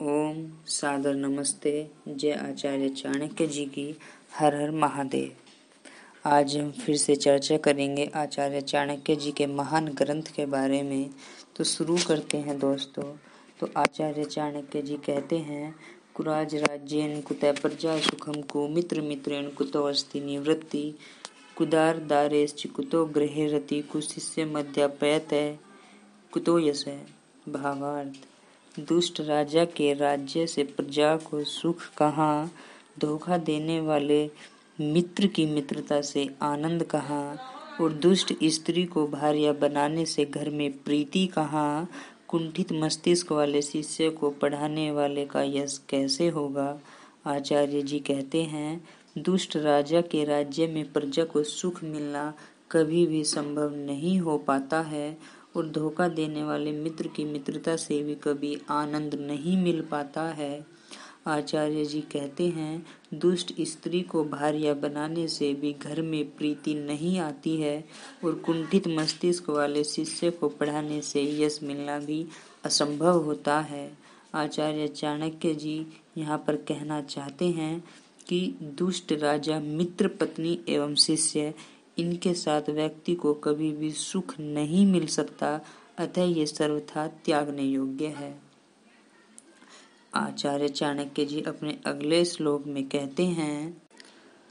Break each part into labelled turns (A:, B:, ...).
A: ओम सादर नमस्ते। जय आचार्य चाणक्य जी की। हर हर महादेव। आज हम फिर से चर्चा करेंगे आचार्य चाणक्य जी के महान ग्रंथ के बारे में। तो शुरू करते हैं दोस्तों। तो आचार्य चाणक्य जी कहते हैं, कुराज राज्येन कुतः प्रजा सुखम कुमित्र मित्रेण कुतो अस्ति निवृत्ति कुदार दारेश्च कुतो गृहे रति कुशिष्य मध्यापयते कुतो यश। भावार्थ, दुष्ट राजा के राज्य से प्रजा को सुख कहाँ, धोखा देने वाले मित्र की मित्रता से आनंद कहाँ, और दुष्ट स्त्री को भार्या बनाने से घर में प्रीति कहाँ, कुंठित मस्तिष्क वाले शिष्य को पढ़ाने वाले का यश कैसे होगा। आचार्य जी कहते हैं, दुष्ट राजा के राज्य में प्रजा को सुख मिलना कभी भी संभव नहीं हो पाता है, और धोखा देने वाले मित्र की मित्रता से भी कभी आनंद नहीं मिल पाता है। आचार्य जी कहते हैं, दुष्ट स्त्री को भार्या बनाने से भी घर में प्रीति नहीं आती है, और कुंठित मस्तिष्क वाले शिष्य को पढ़ाने से यश मिलना भी असंभव होता है। आचार्य चाणक्य जी यहाँ पर कहना चाहते हैं कि दुष्ट राजा, मित्र, पत्नी एवं शिष्य, इनके साथ व्यक्ति को कभी भी सुख नहीं मिल सकता, अतः ये सर्वथा त्यागने योग्य है। आचार्य चाणक्य जी अपने अगले श्लोक में कहते हैं,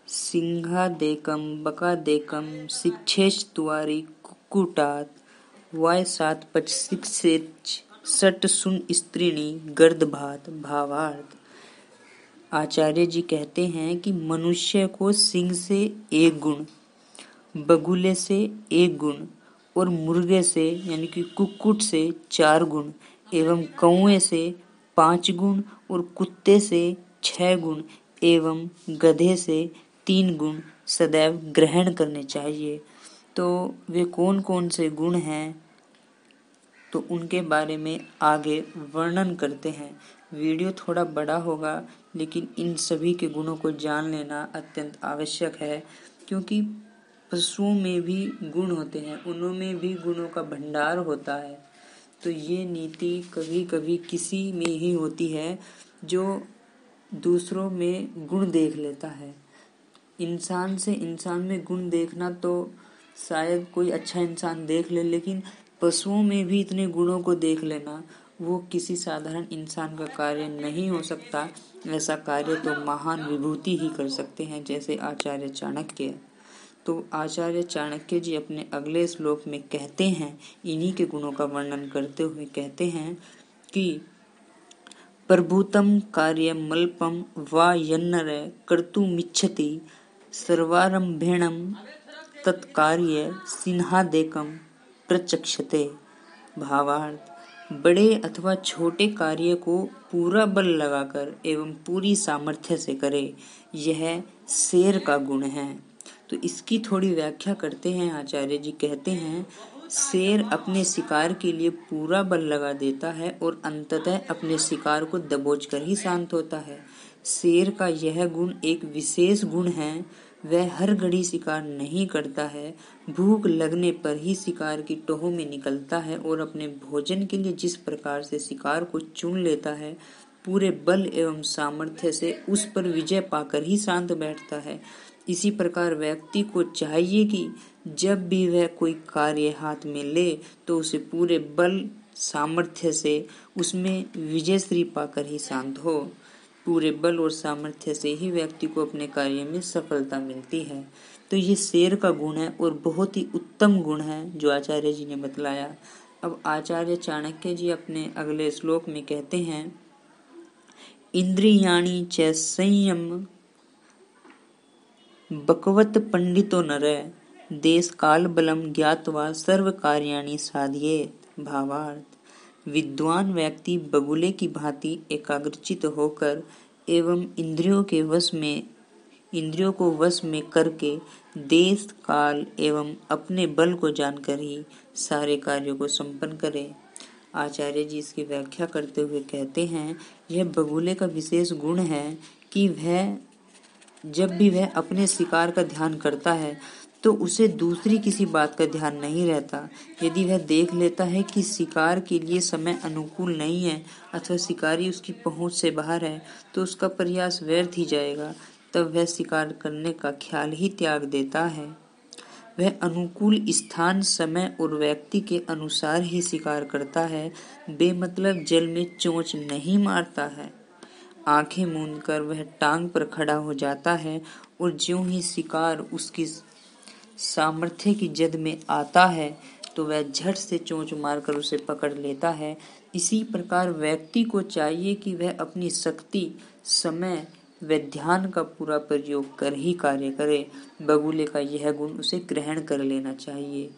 A: सिंहादेकम बकादेकम शिक्षेश्चत्वारि कुक्कुटात् वायसात् पचिशिक्षेच्च षट्सु स्त्रीणि गर्दभात्। भावार्थ, आचार्य जी कहते हैं कि मनुष्य को सिंह से 1 गुण, बगुले से 1 गुण और मुर्गे से यानी कि कुक्कुट से 4 गुण एवं कौवे से 5 गुण और कुत्ते से 6 गुण एवं गधे से 3 गुण सदैव ग्रहण करने चाहिए। तो वे कौन कौन से गुण हैं, तो उनके बारे में आगे वर्णन करते हैं। वीडियो थोड़ा बड़ा होगा, लेकिन इन सभी के गुणों को जान लेना अत्यंत आवश्यक है, क्योंकि पशुओं में भी गुण होते हैं, उनमें भी गुणों का भंडार होता है। तो ये नीति कभी कभी किसी में ही होती है जो दूसरों में गुण देख लेता है। इंसान से इंसान में गुण देखना तो शायद कोई अच्छा इंसान देख ले, लेकिन पशुओं में भी इतने गुणों को देख लेना वो किसी साधारण इंसान का कार्य नहीं हो सकता। ऐसा कार्य तो महान विभूति ही कर सकते हैं, जैसे आचार्य चाणक्य। तो आचार्य चाणक्य जी अपने अगले श्लोक में कहते हैं, इन्हीं के गुणों का वर्णन करते हुए कहते हैं कि प्रभूतम कार्यम मल्पम वा यन्नर कर्तुमिच्छति सर्वारंभेणम तत्कार्य सिंहादेकम प्रचक्षते। भावार्थ, बड़े अथवा छोटे कार्य को पूरा बल लगाकर एवं पूरी सामर्थ्य से करे, यह शेर का गुण है। तो इसकी थोड़ी व्याख्या करते हैं। आचार्य जी कहते हैं, शेर अपने शिकार के लिए पूरा बल लगा देता है और अंततः अपने शिकार को दबोच कर ही शांत होता है। शेर का यह गुण एक विशेष गुण है। वह हर घड़ी शिकार नहीं करता है, भूख लगने पर ही शिकार की टोह में निकलता है और अपने भोजन के लिए जिस प्रकार से शिकार को चुन लेता है, पूरे बल एवं सामर्थ्य से उस पर विजय पाकर ही शांत बैठता है। इसी प्रकार व्यक्ति को चाहिए कि जब भी वह कोई कार्य हाथ में ले तो उसे पूरे बल सामर्थ्य से उसमें विजयश्री पाकर ही शांत हो। पूरे बल और सामर्थ्य से ही व्यक्ति को अपने कार्य में सफलता मिलती है। तो ये शेर का गुण है और बहुत ही उत्तम गुण है जो आचार्य जी ने बतलाया। अब आचार्य चाणक्य जी अपने अगले श्लोक में कहते हैं, इंद्रियाणि च संयम बकवत पंडितो नर देश काल बलम ज्ञात्वा सर्व कार्याणि साधयेत्। भावार्थ, विद्वान व्यक्ति बगुले की भांति एकाग्रचित होकर एवं इंद्रियों को वश में करके देश काल एवं अपने बल को जानकर ही सारे कार्यों को संपन्न करे। आचार्य जी इसकी व्याख्या करते हुए कहते हैं, यह बगुले का विशेष गुण है कि वह जब भी वह अपने शिकार का ध्यान करता है तो उसे दूसरी किसी बात का ध्यान नहीं रहता। यदि वह देख लेता है कि शिकार के लिए समय अनुकूल नहीं है अथवा शिकारी उसकी पहुंच से बाहर है, तो उसका प्रयास व्यर्थ ही जाएगा। तब वह शिकार करने का ख्याल ही त्याग देता है। वह अनुकूल स्थान, समय और व्यक्ति के अनुसार ही शिकार करता है, बेमतलब जल में चोंच नहीं मारता है। आंखें मूंदकर वह टांग पर खड़ा हो जाता है और ज्यों ही शिकार उसकी सामर्थ्य की जद में आता है तो वह झट से चोंच मारकर उसे पकड़ लेता है। इसी प्रकार व्यक्ति को चाहिए कि वह अपनी शक्ति, समय व ध्यान का पूरा प्रयोग कर ही कार्य करे। बगुले का यह गुण उसे ग्रहण कर लेना चाहिए।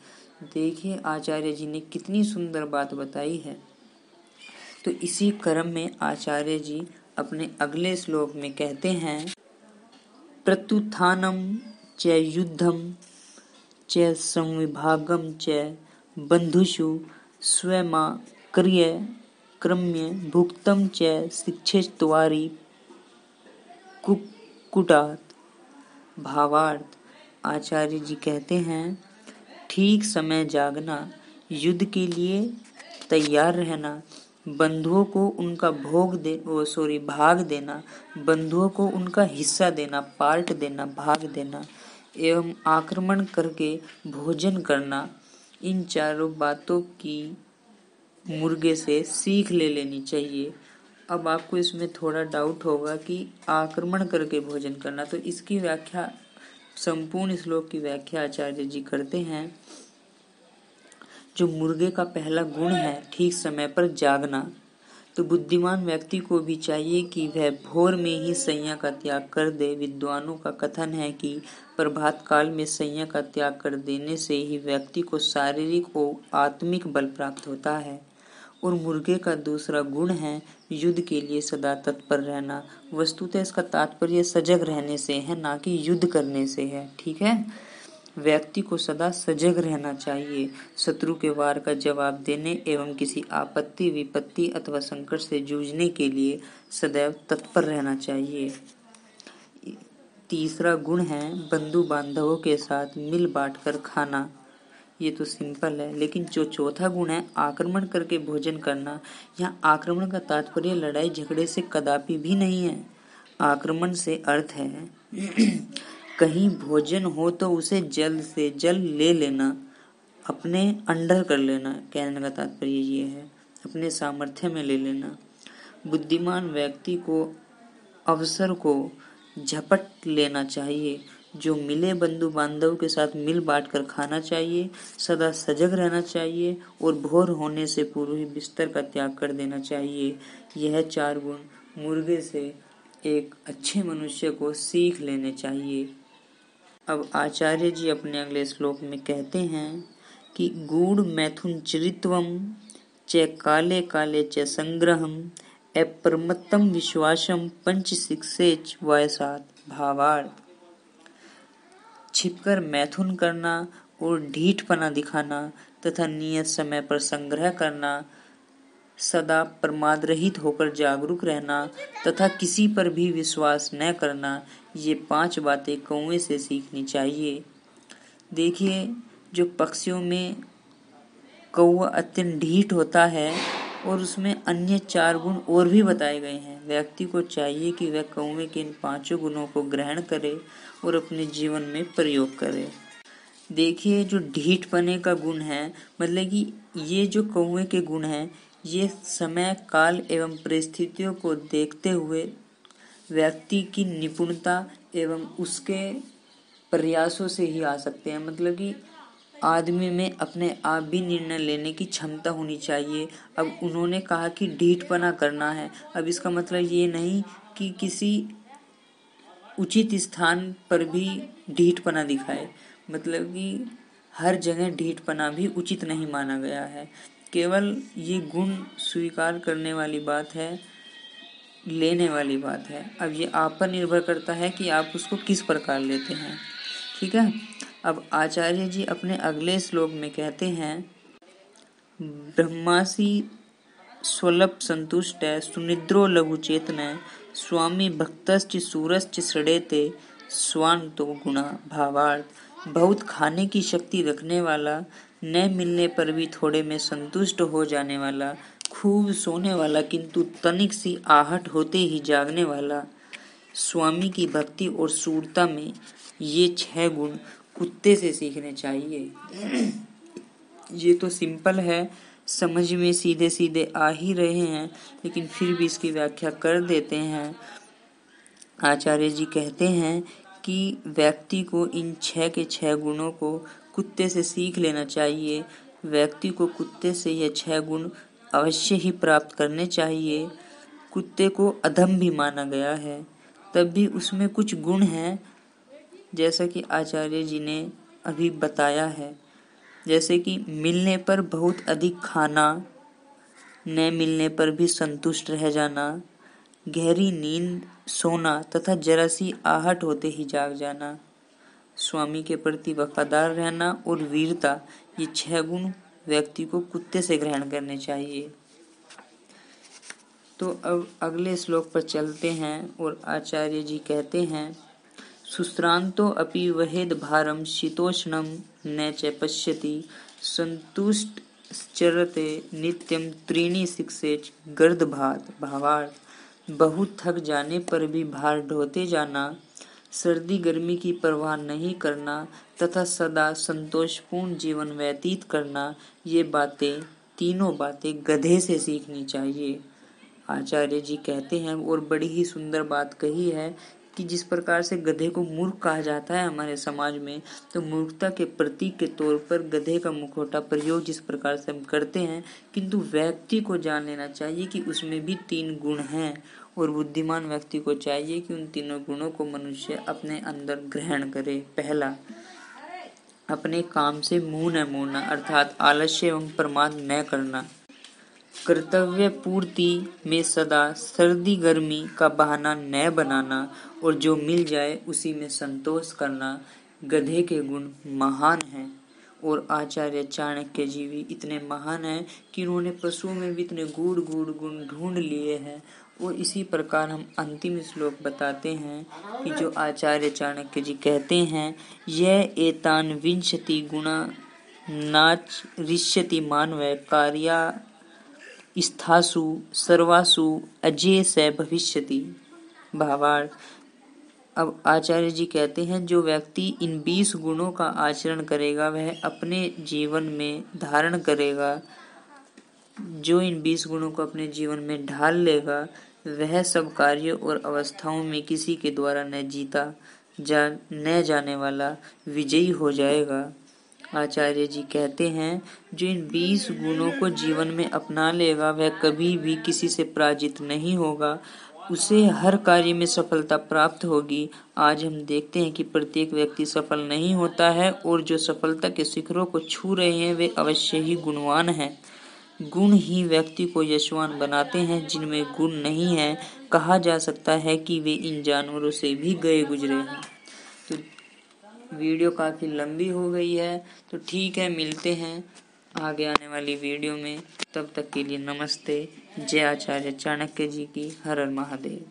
A: देखिए आचार्य जी ने कितनी सुंदर बात बताई है। तो इसी क्रम में आचार्य जी अपने अगले श्लोक में कहते हैं, प्रत्युत्थानम च युद्धम च संविभागम च बंधुषु स्वयमाक्रिय क्रम्य भुक्तम च शिक्षेत्वारि कुक्कुटात्। भावार्थ, आचार्य जी कहते हैं, ठीक समय जागना, युद्ध के लिए तैयार रहना, बंधुओं को उनका भाग देना, बंधुओं को उनका हिस्सा देना, पार्ट देना, भाग देना एवं आक्रमण करके भोजन करना, इन चारों बातों की मुर्गे से सीख ले लेनी चाहिए। अब आपको इसमें थोड़ा डाउट होगा कि आक्रमण करके भोजन करना, तो इसकी व्याख्या, संपूर्ण श्लोक की व्याख्या आचार्य जी करते हैं। जो मुर्गे का पहला गुण है ठीक समय पर जागना, तो बुद्धिमान व्यक्ति को भी चाहिए कि वह भोर में ही सैया का त्याग कर दे। विद्वानों का कथन है कि प्रभात काल में सैया का त्याग कर देने से ही व्यक्ति को शारीरिक और आत्मिक बल प्राप्त होता है। और मुर्गे का दूसरा गुण है युद्ध के लिए सदा तत्पर रहना। वस्तुतः इसका तात्पर्य सजग रहने से है, ना कि युद्ध करने से है। ठीक है, व्यक्ति को सदा सजग रहना चाहिए, शत्रु के वार का जवाब देने एवं किसी आपत्ति, विपत्ति अथवा संकट से जूझने के लिए सदैव तत्पर रहना चाहिए। तीसरा गुण है बंधु बांधवों के साथ मिल बांट कर खाना। ये तो सिंपल है, लेकिन जो चौथा गुण है आक्रमण करके भोजन करना, यहाँ आक्रमण का तात्पर्य लड़ाई झगड़े से कदापि भी नहीं है। आक्रमण से अर्थ है कहीं भोजन हो तो उसे जल्द से जल्द ले लेना, अपने अंडर कर लेना। कहने का तात्पर्य ये है, अपने सामर्थ्य में ले लेना। बुद्धिमान व्यक्ति को अवसर को झपट लेना चाहिए। जो मिले बंधु बांधव के साथ मिल बांट कर खाना चाहिए, सदा सजग रहना चाहिए और भोर होने से पूर्व ही बिस्तर का त्याग कर देना चाहिए। यह चार गुण मुर्गे से एक अच्छे मनुष्य को सीख लेने चाहिए। अब आचार्य जी अपने अगले श्लोक में कहते हैं कि गूढ़ मैथुन चरित्वम च काले काले च संग्रहम अप्रमत्तम विश्वासम पंच शिक्षेच वयसात। भावार्थ, छिपकर मैथुन करना और ढीठपना दिखाना तथा नियत समय पर संग्रह करना, सदा प्रमाद रहित होकर जागरूक रहना तथा किसी पर भी विश्वास न करना, ये 5 बातें कौवे से सीखनी चाहिए। देखिए, जो पक्षियों में कौवा अत्यंत ढीठ होता है और उसमें अन्य 4 गुण और भी बताए गए हैं। व्यक्ति को चाहिए कि वह कौवे के इन 5 गुणों को ग्रहण करे और अपने जीवन में प्रयोग करे। देखिए, जो ढीठपने का गुण है, मतलब कि ये जो कौवे के गुण हैं, ये समय, काल एवं परिस्थितियों को देखते हुए व्यक्ति की निपुणता एवं उसके प्रयासों से ही आ सकते हैं। मतलब कि आदमी में अपने आप भी निर्णय लेने की क्षमता होनी चाहिए। अब उन्होंने कहा कि ढीठपना करना है, अब इसका मतलब ये नहीं कि किसी उचित स्थान पर भी ढीठपना दिखाए। मतलब कि हर जगह ढीठपना भी उचित नहीं माना गया है। केवल ये गुण स्वीकार करने वाली बात है, लेने वाली बात है। अब ये आप पर निर्भर करता है कि आप उसको किस प्रकार लेते हैं। ठीक है, अब आचार्य जी अपने अगले श्लोक में कहते हैं, ब्रह्मासि स्वल्प संतुष्ट सुनिद्रो लघु चेतन स्वामी भक्तश्च सूरश्च सृडेते स्वान्तो गुणा। भावार्थ, बहुत खाने की शक्ति रखने वाला, न मिलने पर भी थोड़े में संतुष्ट हो जाने वाला, खूब सोने वाला किंतु तनिक सी आहट होते ही जागने वाला, स्वामी की भक्ति और शूरता में ये 6 गुण कुत्ते से सीखने चाहिए। ये तो सिंपल है, समझ में सीधे सीधे आ ही रहे हैं, लेकिन फिर भी इसकी व्याख्या कर देते हैं। आचार्य जी कहते हैं कि व्यक्ति को इन 6 के 6 गुणों को कुत्ते से सीख लेना चाहिए। व्यक्ति को कुत्ते से ये 6 गुण अवश्य ही प्राप्त करने चाहिए। कुत्ते को अधम भी माना गया है, तब भी उसमें कुछ गुण हैं, जैसा कि आचार्य जी ने अभी बताया है। जैसे कि मिलने पर बहुत अधिक खाना, न मिलने पर भी संतुष्ट रह जाना, गहरी नींद सोना तथा जरा सी आहट होते ही जाग जाना, स्वामी के प्रति वफादार रहना और वीरता, ये 6 गुण व्यक्ति को कुत्ते से ग्रहण करने चाहिए। तो अब अगले श्लोक पर चलते हैं और आचार्य जी कहते हैं, सुश्रांतो अपि वहेद भारम शीतोष्णम न च पश्यति संतुष्ट चरते नित्यम त्रीणि शिक्षेच गर्दभात। भावार्थ, बहुत थक जाने पर भी भार ढोते जाना, सर्दी गर्मी की परवाह नहीं करना तथा सदा संतोषपूर्ण जीवन व्यतीत करना, ये बातें, तीनों बातें गधे से सीखनी चाहिए। आचार्य जी कहते हैं, और बड़ी ही सुंदर बात कही है कि जिस प्रकार से गधे को मूर्ख कहा जाता है हमारे समाज में, तो मूर्खता के प्रतीक के तौर पर गधे का मुखौटा प्रयोग जिस प्रकार से हम करते हैं, किंतु व्यक्ति को जान लेना चाहिए कि उसमें भी 3 गुण हैं, और बुद्धिमान व्यक्ति को चाहिए कि उन तीनों गुणों को मनुष्य अपने अंदर ग्रहण करे। पहला, अपने काम से मुंह न मोड़ना, अर्थात आलस्य एवं प्रमाद न करना, कर्तव्य पूर्ति में सदा सर्दी गर्मी का बहाना न बनाना, और जो मिल जाए उसी में संतोष करना। गधे के गुण महान हैं, और आचार्य चाणक्य जी भी इतने महान हैं कि उन्होंने पशुओं में भी इतने गूढ़ गुण ढूंढ लिए हैं। और इसी प्रकार हम अंतिम श्लोक बताते हैं कि जो आचार्य चाणक्य जी कहते हैं, यह एतान विंशति गुणा नाच ऋष्यति मानव कार्या स्थासु सर्वासु अजय से भविष्यति। भावार्थ, अब आचार्य जी कहते हैं, जो व्यक्ति इन 20 गुणों का आचरण करेगा वह अपने जीवन में धारण करेगा, जो इन 20 गुणों को अपने जीवन में ढाल लेगा, वह सब कार्यों और अवस्थाओं में किसी के द्वारा न जीता न जाने वाला विजयी हो जाएगा। आचार्य जी कहते हैं, जो इन 20 गुणों को जीवन में अपना लेगा वह कभी भी किसी से पराजित नहीं होगा, उसे हर कार्य में सफलता प्राप्त होगी। आज हम देखते हैं कि प्रत्येक व्यक्ति सफल नहीं होता है, और जो सफलता के शिखरों को छू रहे हैं वे अवश्य ही गुणवान हैं। गुण ही व्यक्ति को यशवान बनाते हैं, जिनमें गुण नहीं है कहा जा सकता है कि वे इन जानवरों से भी गए गुजरे हैं। तो वीडियो काफ़ी लंबी हो गई है, तो ठीक है, मिलते हैं आगे आने वाली वीडियो में। तब तक के लिए नमस्ते। जय आचार्य चाणक्य जी की। हर हर महादेव।